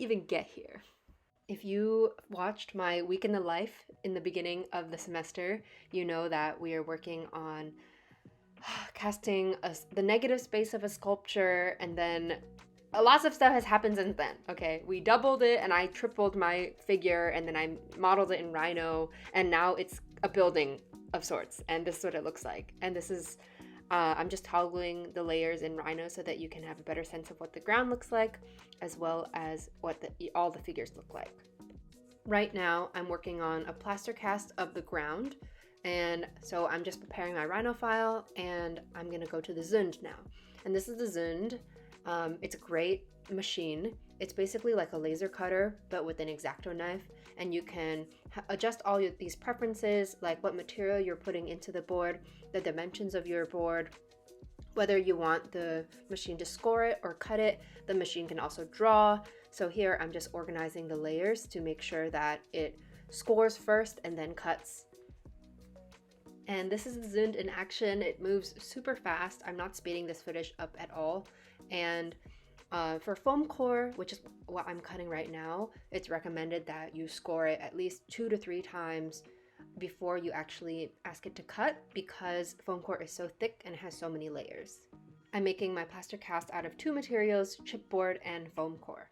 even get here? If you watched my week in the life in the beginning of the semester, you know that we are working on casting the negative space of a sculpture, and then lots of stuff has happened since then. Okay, we doubled it and I tripled my figure, and then I modeled it in Rhino, and now it's a building of sorts, and this is what it looks like. And this is I'm just toggling the layers in Rhino so that you can have a better sense of what the ground looks like, as well as what all the figures look like. Right now, I'm working on a plaster cast of the ground, and so I'm just preparing my Rhino file, and I'm gonna go to the Zund now. And this is the Zund. It's a great machine. It's basically like a laser cutter, but with an X-Acto knife, and you can adjust all these preferences, like what material you're putting into the board, the dimensions of your board, whether you want the machine to score it or cut it. The machine can also draw. So here I'm just organizing the layers to make sure that it scores first and then cuts. And this is the Zund in action. It moves super fast. I'm not speeding this footage up at all. And for foam core, which is what I'm cutting right now, it's recommended that you score it at least 2 to 3 times before you actually ask it to cut, because foam core is so thick and has so many layers. I'm making my plaster cast out of 2 materials, chipboard and foam core.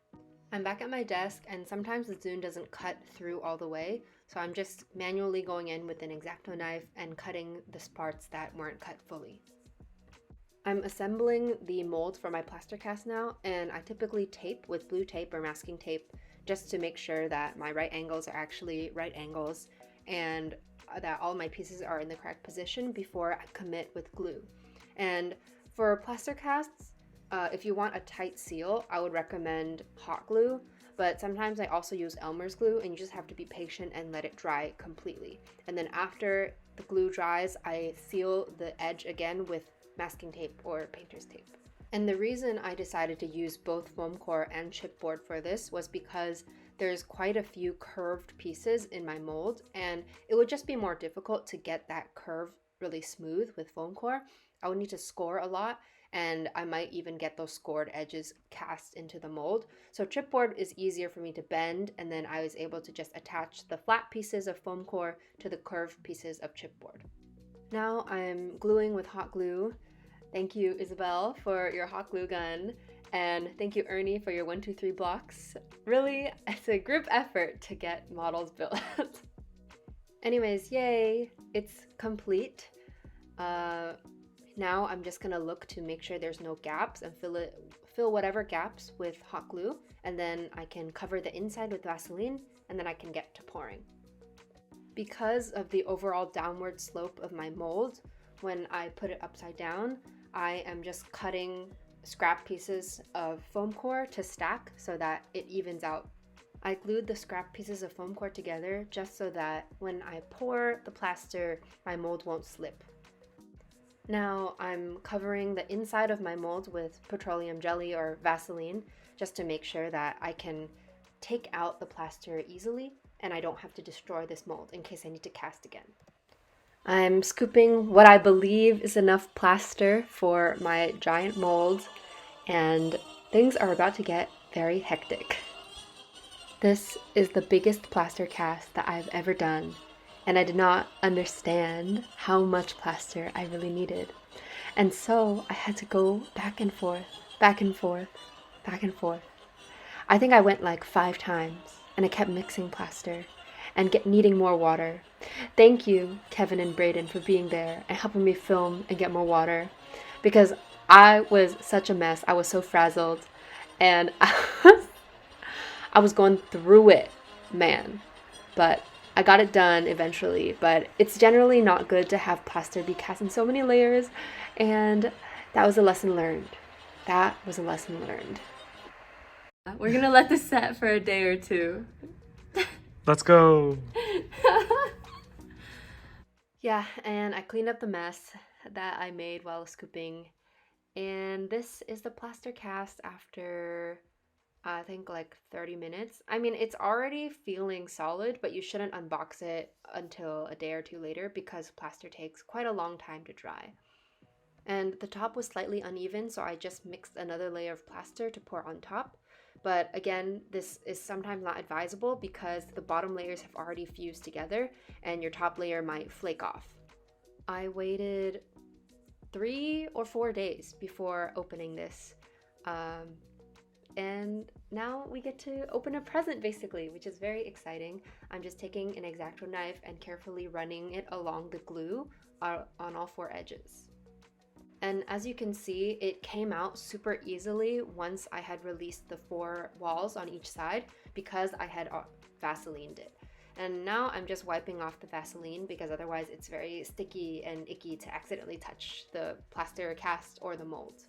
I'm back at my desk, and sometimes the Zund doesn't cut through all the way, so I'm just manually going in with an X-Acto knife and cutting the parts that weren't cut fully. I'm assembling the mold for my plaster cast now, and I typically tape with blue tape or masking tape just to make sure that my right angles are actually right angles and that all my pieces are in the correct position before I commit with glue. And for plaster casts, if you want a tight seal, I would recommend hot glue, but sometimes I also use Elmer's glue, and you just have to be patient and let it dry completely. And then after the glue dries, I seal the edge again with masking tape or painter's tape. And the reason I decided to use both foam core and chipboard for this was because there's quite a few curved pieces in my mold, and it would just be more difficult to get that curve really smooth with foam core. I would need to score a lot, and I might even get those scored edges cast into the mold. So chipboard is easier for me to bend, and then I was able to just attach the flat pieces of foam core to the curved pieces of chipboard. Now I'm gluing with hot glue. Thank you, Isabel, for your hot glue gun, and thank you, Ernie, for your 1, 2, 3 blocks. Really, it's a group effort to get models built. Anyways, yay, it's complete. Now I'm just gonna look to make sure there's no gaps and fill whatever gaps with hot glue, and then I can cover the inside with Vaseline, and then I can get to pouring. Because of the overall downward slope of my mold, when I put it upside down, I am just cutting scrap pieces of foam core to stack so that it evens out. I glued the scrap pieces of foam core together just so that when I pour the plaster, my mold won't slip. Now I'm covering the inside of my mold with petroleum jelly or Vaseline just to make sure that I can take out the plaster easily and I don't have to destroy this mold in case I need to cast again. I'm scooping what I believe is enough plaster for my giant mold, and things are about to get very hectic. This is the biggest plaster cast that I've ever done, and I did not understand how much plaster I really needed. And so I had to go back and forth, back and forth, back and forth. I think I went like 5 times, and I kept mixing plaster and needing more water. Thank you, Kevin and Brayden, for being there and helping me film and get more water, because I was such a mess. I was so frazzled, and I was going through it, man. But I got it done eventually, but it's generally not good to have plaster be cast in so many layers, and that was a lesson learned. That was a lesson learned. We're gonna let this set for a day or 2. Let's go. Yeah, and I cleaned up the mess that I made while scooping, and this is the plaster cast after I think like 30 minutes. I mean, it's already feeling solid, but you shouldn't unbox it until a day or 2 later because plaster takes quite a long time to dry. And the top was slightly uneven, so I just mixed another layer of plaster to pour on top. But again, this is sometimes not advisable because the bottom layers have already fused together and your top layer might flake off. I waited 3 or 4 days before opening this. And now we get to open a present basically, which is very exciting. I'm just taking an X-Acto knife and carefully running it along the glue on all 4 edges. And as you can see, it came out super easily once I had released the 4 walls on each side because I had Vaselined it. And now I'm just wiping off the Vaseline because otherwise it's very sticky and icky to accidentally touch the plaster cast or the mold.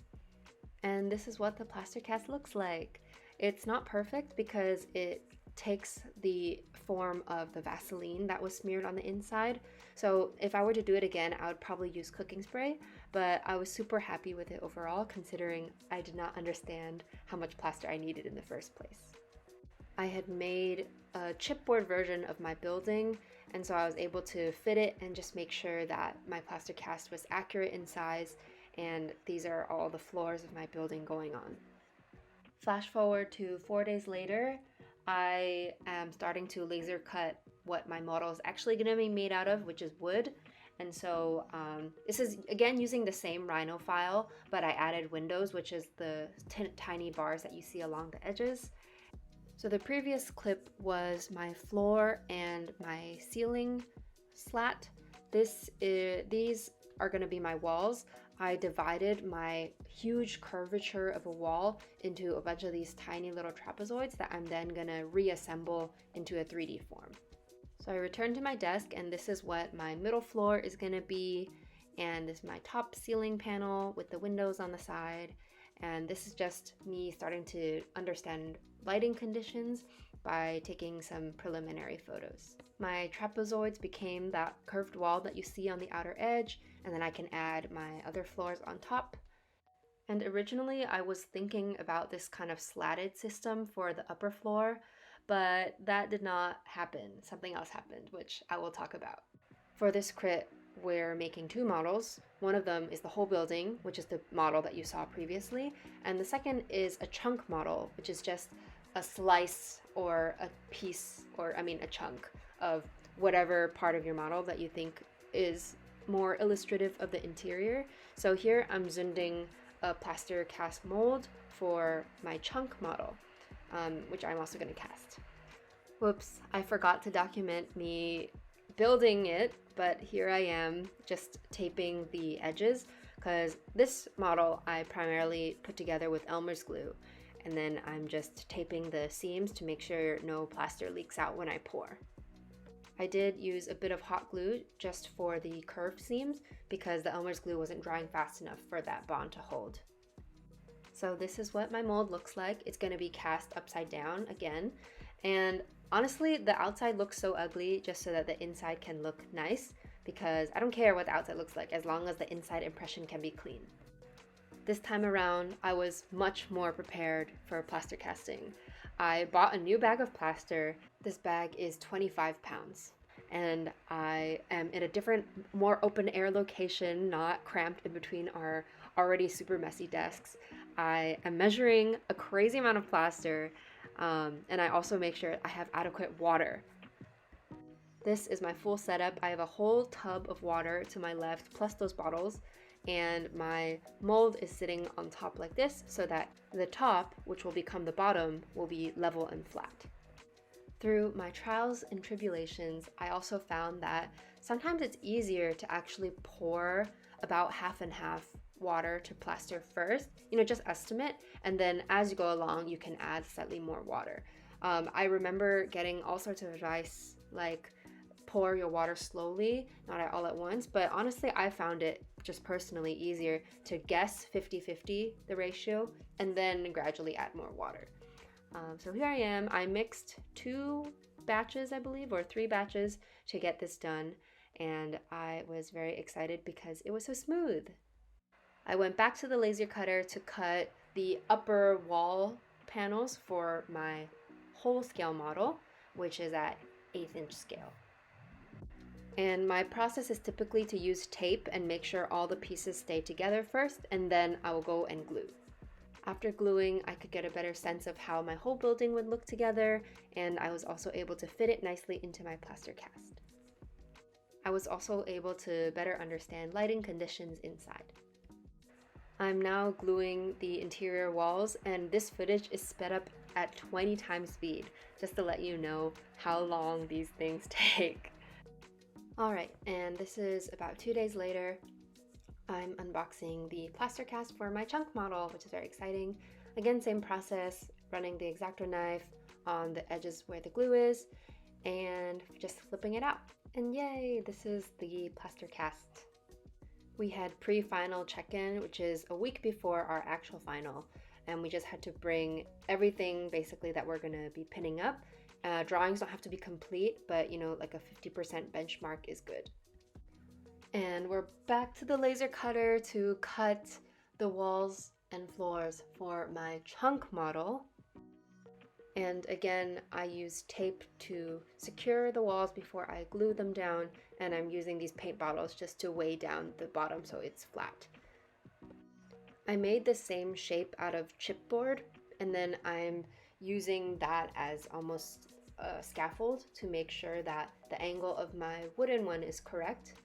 And this is what the plaster cast looks like. It's not perfect because it takes the form of the Vaseline that was smeared on the inside. So if I were to do it again, I would probably use cooking spray, but I was super happy with it overall considering I did not understand how much plaster I needed in the first place. I had made a chipboard version of my building, and so I was able to fit it and just make sure that my plaster cast was accurate in size, and these are all the floors of my building going on. Flash forward to 4 days later, I am starting to laser cut what my model is actually going to be made out of, which is wood. And so this is again using the same Rhino file, but I added windows, which is the tiny bars that you see along the edges. So the previous clip was my floor and my ceiling slat. These are going to be my walls. I divided my huge curvature of a wall into a bunch of these tiny little trapezoids that I'm then going to reassemble into a 3D form. So I returned to my desk, and this is what my middle floor is going to be, and this is my top ceiling panel with the windows on the side. And this is just me starting to understand lighting conditions by taking some preliminary photos. My trapezoids became that curved wall that you see on the outer edge, and then I can add my other floors on top. And originally I was thinking about this kind of slatted system for the upper floor, but that did not happen. Something else happened, which I will talk about. For this crit, we're making 2 models. One of them is the whole building, which is the model that you saw previously, and the second is a chunk model, which is just a slice or a piece, or a chunk of whatever part of your model that you think is more illustrative of the interior. So here I'm zunding a plaster cast mold for my chunk model, which I'm also going to cast. Whoops, I forgot to document me building it, but here I am just taping the edges because this model I primarily put together with Elmer's glue, and then I'm just taping the seams to make sure no plaster leaks out when I pour. I did use a bit of hot glue just for the curved seams because the Elmer's glue wasn't drying fast enough for that bond to hold. So this is what my mold looks like. It's going to be cast upside down again, and honestly the outside looks so ugly just so that the inside can look nice, because I don't care what the outside looks like as long as the inside impression can be clean. This time around I was much more prepared for plaster casting. I bought a new bag of plaster. This bag is 25 pounds. And I am in a different, more open air location, not cramped in between our already super messy desks. I am measuring a crazy amount of plaster, and I also make sure I have adequate water. This is my full setup. I have a whole tub of water to my left, plus those bottles, and my mold is sitting on top like this so that the top, which will become the bottom, will be level and flat. Through my trials and tribulations, I also found that sometimes it's easier to actually pour about half and half water to plaster first, just estimate, and then as you go along, you can add slightly more water. I remember getting all sorts of advice like pour your water slowly, not all at once, but honestly, I found it just personally easier to guess 50-50 the ratio and then gradually add more water. So here I am. I mixed 2 batches, I believe, or 3 batches to get this done, and I was very excited because it was so smooth. I went back to the laser cutter to cut the upper wall panels for my whole scale model, which is at 1/8 inch scale. And my process is typically to use tape and make sure all the pieces stay together first, and then I will go and glue. After gluing, I could get a better sense of how my whole building would look together, and I was also able to fit it nicely into my plaster cast. I was also able to better understand lighting conditions inside. I'm now gluing the interior walls, and this footage is sped up at 20 times speed, just to let you know how long these things take. Alright, and this is about 2 days later. I'm unboxing the plaster cast for my chunk model, which is very exciting. Again, same process, running the X-Acto knife on the edges where the glue is, and just flipping it out. And yay, this is the plaster cast. We had pre-final check-in, which is a week before our actual final, and we just had to bring everything basically that we're gonna be pinning up. Drawings don't have to be complete, but like a 50% benchmark is good. And we're back to the laser cutter to cut the walls and floors for my chunk model. And again, I use tape to secure the walls before I glue them down, and I'm using these paint bottles just to weigh down the bottom so it's flat. I made the same shape out of chipboard, and then I'm using that as almost a scaffold to make sure that the angle of my wooden one is correct.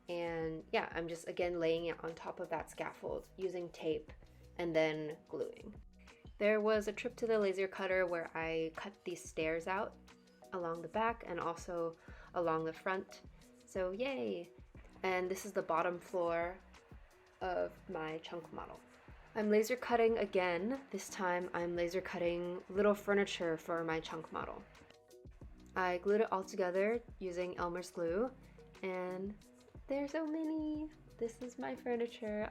And yeah, I'm just again laying it on top of that scaffold using tape and then gluing. There was a trip to the laser cutter where I cut these stairs out along the back and also along the front. So yay! And this is the bottom floor of my chunk model. I'm laser cutting again. This time I'm laser cutting little furniture for my chunk model. I glued it all together using Elmer's glue, and there's so many. This is my furniture.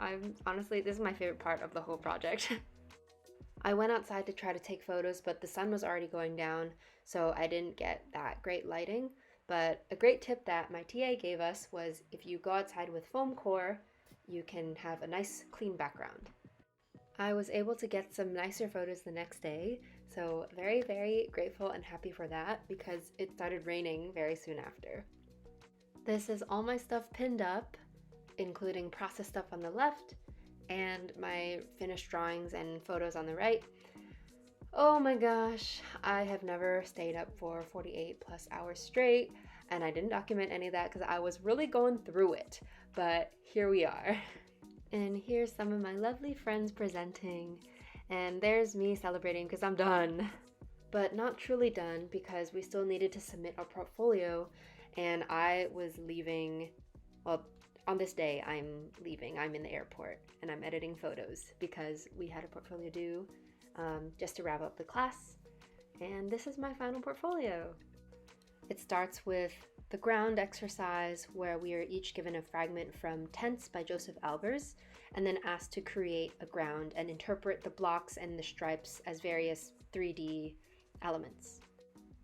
Honestly, this is my favorite part of the whole project. I went outside to try to take photos, but the sun was already going down, so I didn't get that great lighting. But a great tip that my TA gave us was if you go outside with foam core, you can have a nice clean background. I was able to get some nicer photos the next day, so very, very grateful and happy for that because it started raining very soon after. This is all my stuff pinned up, including process stuff on the left and my finished drawings and photos on the right. Oh my gosh, I have never stayed up for 48 plus hours straight, and I didn't document any of that because I was really going through it, but here we are. And here's some of my lovely friends presenting, and there's me celebrating because I'm done. But not truly done because we still needed to submit our portfolio, and I was leaving, well, on this day I'm leaving. I'm in the airport and I'm editing photos because we had a portfolio due just to wrap up the class, and this is my final portfolio. It starts with the ground exercise where we are each given a fragment from Tents by Joseph Albers and then asked to create a ground and interpret the blocks and the stripes as various 3D elements.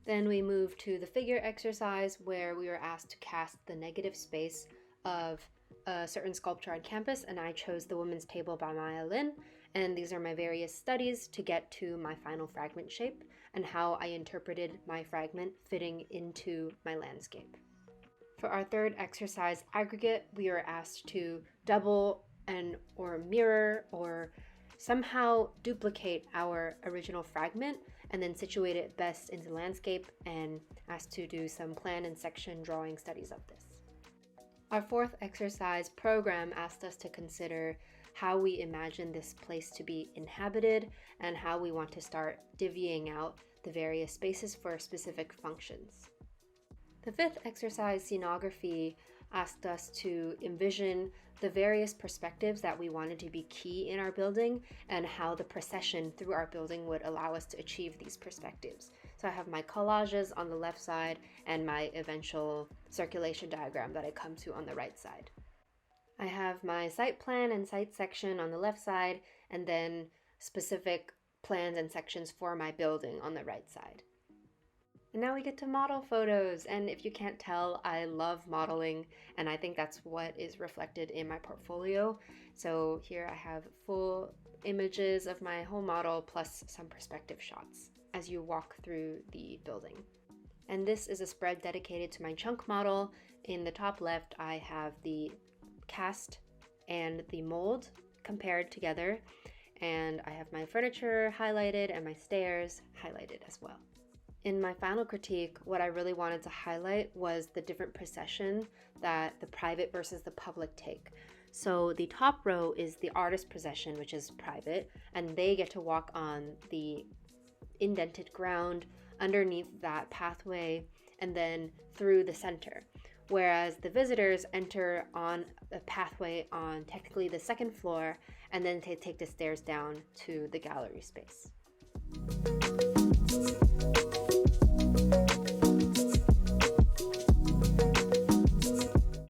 Then we move to the figure exercise where we were asked to cast the negative space of a certain sculpture on campus, and I chose the Women's Table by Maya Lin, and these are my various studies to get to my final fragment shape and how I interpreted my fragment fitting into my landscape. For our third exercise, aggregate, we were asked to double or mirror or somehow duplicate our original fragment and then situate it best into the landscape, and asked to do some plan and section drawing studies of this. Our fourth exercise, program, asked us to consider how we imagine this place to be inhabited and how we want to start divvying out the various spaces for specific functions. The fifth exercise, scenography, asked us to envision the various perspectives that we wanted to be key in our building and how the procession through our building would allow us to achieve these perspectives. So I have my collages on the left side and my eventual circulation diagram that I come to on the right side. I have my site plan and site section on the left side, and then specific plans and sections for my building on the right side. And now we get to model photos, and if you can't tell, I love modeling, and I think that's what is reflected in my portfolio. So here I have full images of my whole model plus some perspective shots as you walk through the building. And this is a spread dedicated to my chunk model. In the top left, I have the cast and the mold compared together, and I have my furniture highlighted and my stairs highlighted as well. In my final critique, what I really wanted to highlight was the different procession that the private versus the public take. So the top row is the artist procession, which is private, and they get to walk on the indented ground underneath that pathway and then through the center. Whereas the visitors enter on a pathway on technically the second floor and then they take the stairs down to the gallery space.